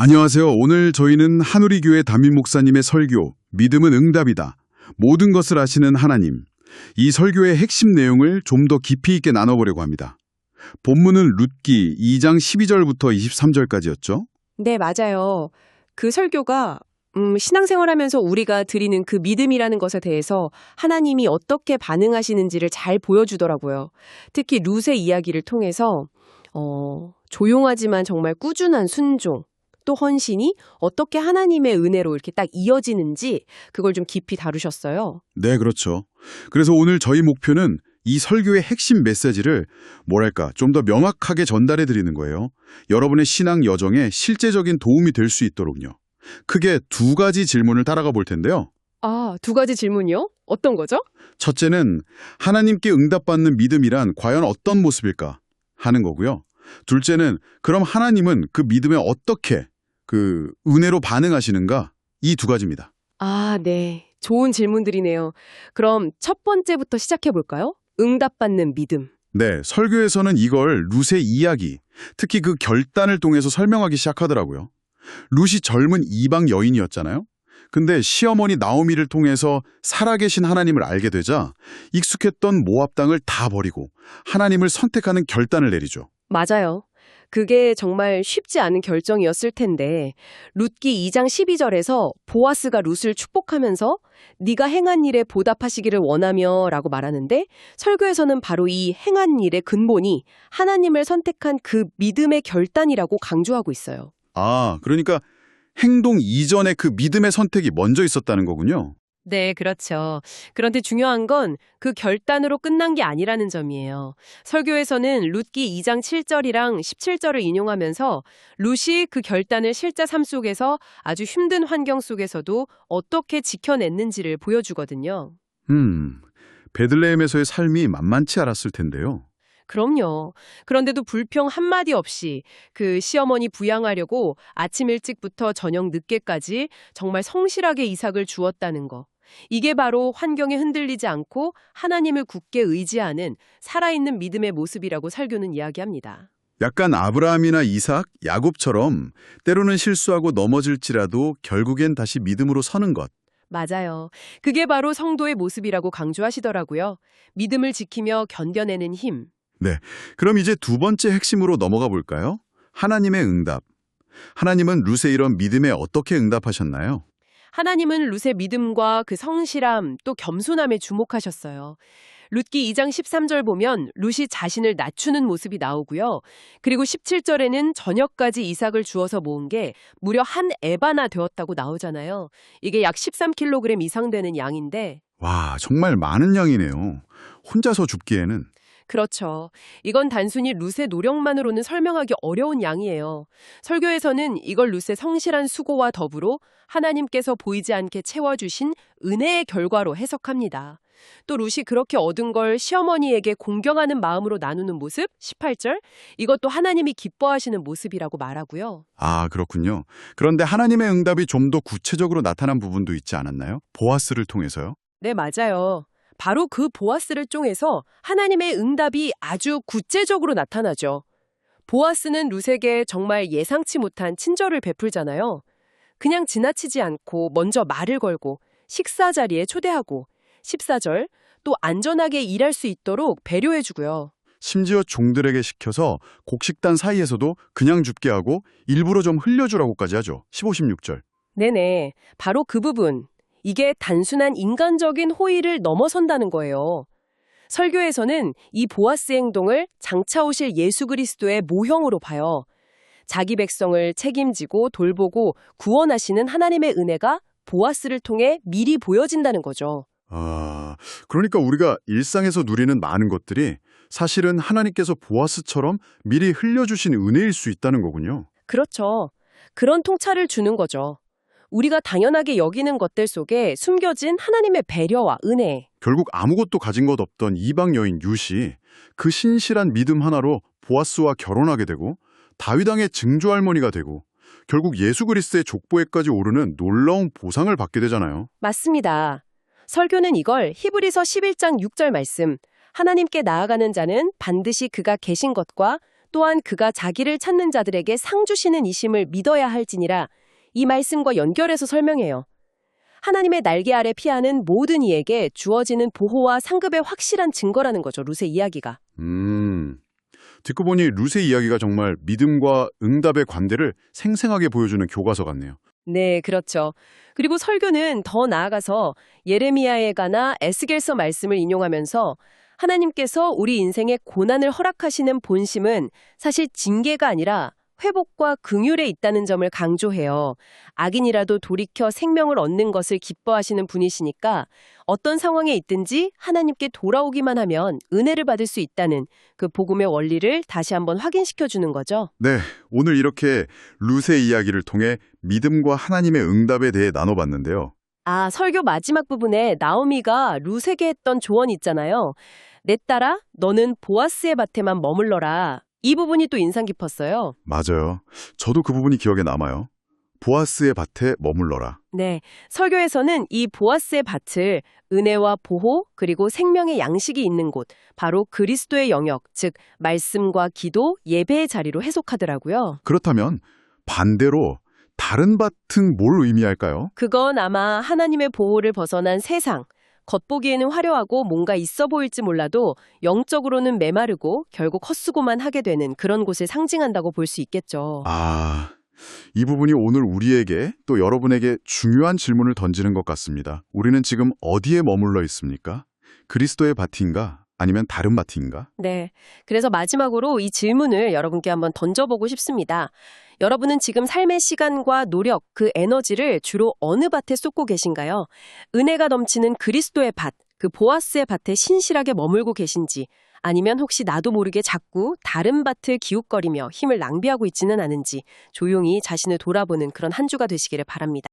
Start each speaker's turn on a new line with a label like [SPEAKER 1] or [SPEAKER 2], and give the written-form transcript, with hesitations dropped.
[SPEAKER 1] 안녕하세요. 오늘 저희는 한우리교회 담임 목사님의 설교, 믿음은 응답이다. 모든 것을 아시는 하나님. 이 설교의 핵심 내용을 좀 더 깊이 있게 나눠보려고 합니다. 본문은 룻기 2장 12절부터 23절까지였죠.
[SPEAKER 2] 네, 맞아요. 그 설교가 신앙생활하면서 우리가 드리는 그 믿음이라는 것에 대해서 하나님이 어떻게 반응하시는지를 잘 보여주더라고요. 특히 룻의 이야기를 통해서 조용하지만 정말 꾸준한 순종, 또 헌신이 어떻게 하나님의 은혜로 이렇게 딱 이어지는지 그걸 좀 깊이 다루셨어요.
[SPEAKER 1] 네, 그렇죠. 그래서 오늘 저희 목표는 이 설교의 핵심 메시지를 좀 더 명확하게 전달해 드리는 거예요. 여러분의 신앙 여정에 실제적인 도움이 될 수 있도록요. 크게 두 가지 질문을 따라가 볼 텐데요.
[SPEAKER 2] 아, 두 가지 질문이요? 어떤 거죠?
[SPEAKER 1] 첫째는 하나님께 응답받는 믿음이란 과연 어떤 모습일까 하는 거고요. 둘째는 그럼 하나님은 그 믿음에 어떻게 은혜로 반응하시는가? 이 두 가지입니다.
[SPEAKER 2] 아, 네. 좋은 질문들이네요. 그럼 첫 번째부터 시작해 볼까요? 응답받는 믿음.
[SPEAKER 1] 네, 설교에서는 이걸 룻의 이야기, 특히 그 결단을 통해서 설명하기 시작하더라고요. 룻이 젊은 이방 여인이었잖아요. 근데 시어머니 나오미를 통해서 살아계신 하나님을 알게 되자 익숙했던 모압 땅을 다 버리고 하나님을 선택하는 결단을 내리죠.
[SPEAKER 2] 맞아요. 그게 정말 쉽지 않은 결정이었을 텐데 룻기 2장 12절에서 보아스가 룻을 축복하면서 네가 행한 일에 보답하시기를 원하며 라고 말하는데 설교에서는 바로 이 행한 일의 근본이 하나님을 선택한 그 믿음의 결단이라고 강조하고 있어요.
[SPEAKER 1] 아, 그러니까 행동 이전에 그 믿음의 선택이 먼저 있었다는 거군요.
[SPEAKER 2] 네, 그렇죠. 그런데 중요한 건 그 결단으로 끝난 게 아니라는 점이에요. 설교에서는 룻기 2장 7절이랑 17절을 인용하면서 룻이 그 결단을 실제 삶 속에서 아주 힘든 환경 속에서도 어떻게 지켜냈는지를 보여주거든요.
[SPEAKER 1] 베들레헴에서의 삶이 만만치 않았을 텐데요.
[SPEAKER 2] 그럼요. 그런데도 불평 한마디 없이 그 시어머니 부양하려고 아침 일찍부터 저녁 늦게까지 정말 성실하게 이삭을 주었다는 거. 이게 바로 환경에 흔들리지 않고 하나님을 굳게 의지하는 살아있는 믿음의 모습이라고 설교는 이야기합니다.
[SPEAKER 1] 약간 아브라함이나 이삭, 야곱처럼 때로는 실수하고 넘어질지라도 결국엔 다시 믿음으로 서는 것.
[SPEAKER 2] 맞아요. 그게 바로 성도의 모습이라고 강조하시더라고요. 믿음을 지키며 견뎌내는 힘.
[SPEAKER 1] 네, 그럼 이제 두 번째 핵심으로 넘어가 볼까요? 하나님의 응답. 하나님은 룻의 이런 믿음에 어떻게 응답하셨나요?
[SPEAKER 2] 하나님은 룻의 믿음과 그 성실함 또 겸손함에 주목하셨어요. 룻기 2장 13절 보면 룻이 자신을 낮추는 모습이 나오고요. 그리고 17절에는 저녁까지 이삭을 주어서 모은 게 무려 한 에바나 되었다고 나오잖아요. 이게 약 13kg 이상 되는 양인데
[SPEAKER 1] 와, 정말 많은 양이네요. 혼자서 줍기에는.
[SPEAKER 2] 그렇죠. 이건 단순히 룻의 노력만으로는 설명하기 어려운 양이에요. 설교에서는 이걸 룻의 성실한 수고와 더불어 하나님께서 보이지 않게 채워주신 은혜의 결과로 해석합니다. 또 룻이 그렇게 얻은 걸 시어머니에게 공경하는 마음으로 나누는 모습, 18절, 이것도 하나님이 기뻐하시는 모습이라고 말하고요.
[SPEAKER 1] 아, 그렇군요. 그런데 하나님의 응답이 좀 더 구체적으로 나타난 부분도 있지 않았나요? 보아스를 통해서요?
[SPEAKER 2] 네, 맞아요. 바로 그 보아스를 통해서 하나님의 응답이 아주 구체적으로 나타나죠. 보아스는 룻에게 정말 예상치 못한 친절을 베풀잖아요. 그냥 지나치지 않고 먼저 말을 걸고 식사 자리에 초대하고 14절 또 안전하게 일할 수 있도록 배려해주고요.
[SPEAKER 1] 심지어 종들에게 시켜서 곡식단 사이에서도 그냥 줍게 하고 일부러 좀 흘려주라고까지 하죠. 15, 16절.
[SPEAKER 2] 네네, 바로 그 부분. 이게 단순한 인간적인 호의를 넘어선다는 거예요. 설교에서는 이 보아스 행동을 장차 오실 예수 그리스도의 모형으로 봐요. 자기 백성을 책임지고 돌보고 구원하시는 하나님의 은혜가 보아스를 통해 미리 보여진다는 거죠.
[SPEAKER 1] 아, 그러니까 우리가 일상에서 누리는 많은 것들이 사실은 하나님께서 보아스처럼 미리 흘려주신 은혜일 수 있다는 거군요.
[SPEAKER 2] 그렇죠. 그런 통찰을 주는 거죠. 우리가 당연하게 여기는 것들 속에 숨겨진 하나님의 배려와 은혜.
[SPEAKER 1] 결국 아무것도 가진 것 없던 이방 여인 룻이 그 신실한 믿음 하나로 보아스와 결혼하게 되고 다윗 왕의 증조할머니가 되고 결국 예수 그리스도의 족보에까지 오르는 놀라운 보상을 받게 되잖아요.
[SPEAKER 2] 맞습니다. 설교는 이걸 히브리서 11장 6절 말씀, 하나님께 나아가는 자는 반드시 그가 계신 것과 또한 그가 자기를 찾는 자들에게 상 주시는 이심을 믿어야 할지니라. 이 말씀과 연결해서 설명해요. 하나님의 날개 아래 피하는 모든 이에게 주어지는 보호와 상급의 확실한 증거라는 거죠. 룻의 이야기가.
[SPEAKER 1] 듣고 보니 룻의 이야기가 정말 믿음과 응답의 관대를 생생하게 보여주는 교과서 같네요.
[SPEAKER 2] 네, 그렇죠. 그리고 설교는 더 나아가서 예레미야에가나 에스겔서 말씀을 인용하면서 하나님께서 우리 인생에 고난을 허락하시는 본심은 사실 징계가 아니라 회복과 긍휼에 있다는 점을 강조해요. 악인이라도 돌이켜 생명을 얻는 것을 기뻐하시는 분이시니까 어떤 상황에 있든지 하나님께 돌아오기만 하면 은혜를 받을 수 있다는 그 복음의 원리를 다시 한번 확인시켜주는 거죠.
[SPEAKER 1] 네, 오늘 이렇게 룻의 이야기를 통해 믿음과 하나님의 응답에 대해 나눠봤는데요.
[SPEAKER 2] 아, 설교 마지막 부분에 나오미가 룻에게 했던 조언 있잖아요. 내 딸아, 너는 보아스의 밭에만 머물러라. 이 부분이 또 인상 깊었어요.
[SPEAKER 1] 맞아요. 저도 그 부분이 기억에 남아요. 보아스의 밭에 머물러라.
[SPEAKER 2] 네, 설교에서는 이 보아스의 밭을 은혜와 보호 그리고 생명의 양식이 있는 곳, 바로 그리스도의 영역, 즉 말씀과 기도, 예배의 자리로 해석하더라고요.
[SPEAKER 1] 그렇다면 반대로 다른 밭은 뭘 의미할까요?
[SPEAKER 2] 그건 아마 하나님의 보호를 벗어난 세상, 겉보기에는 화려하고 뭔가 있어 보일지 몰라도 영적으로는 메마르고 결국 헛수고만 하게 되는 그런 곳을 상징한다고 볼 수 있겠죠.
[SPEAKER 1] 이 부분이 오늘 우리에게 또 여러분에게 중요한 질문을 던지는 것 같습니다. 우리는 지금 어디에 머물러 있습니까? 그리스도의 밭인가? 아니면 다른 밭인가?
[SPEAKER 2] 네. 그래서 마지막으로 이 질문을 여러분께 한번 던져보고 싶습니다. 여러분은 지금 삶의 시간과 노력, 그 에너지를 주로 어느 밭에 쏟고 계신가요? 은혜가 넘치는 그리스도의 밭, 그 보아스의 밭에 신실하게 머물고 계신지, 아니면 혹시 나도 모르게 자꾸 다른 밭을 기웃거리며 힘을 낭비하고 있지는 않은지 조용히 자신을 돌아보는 그런 한 주가 되시기를 바랍니다.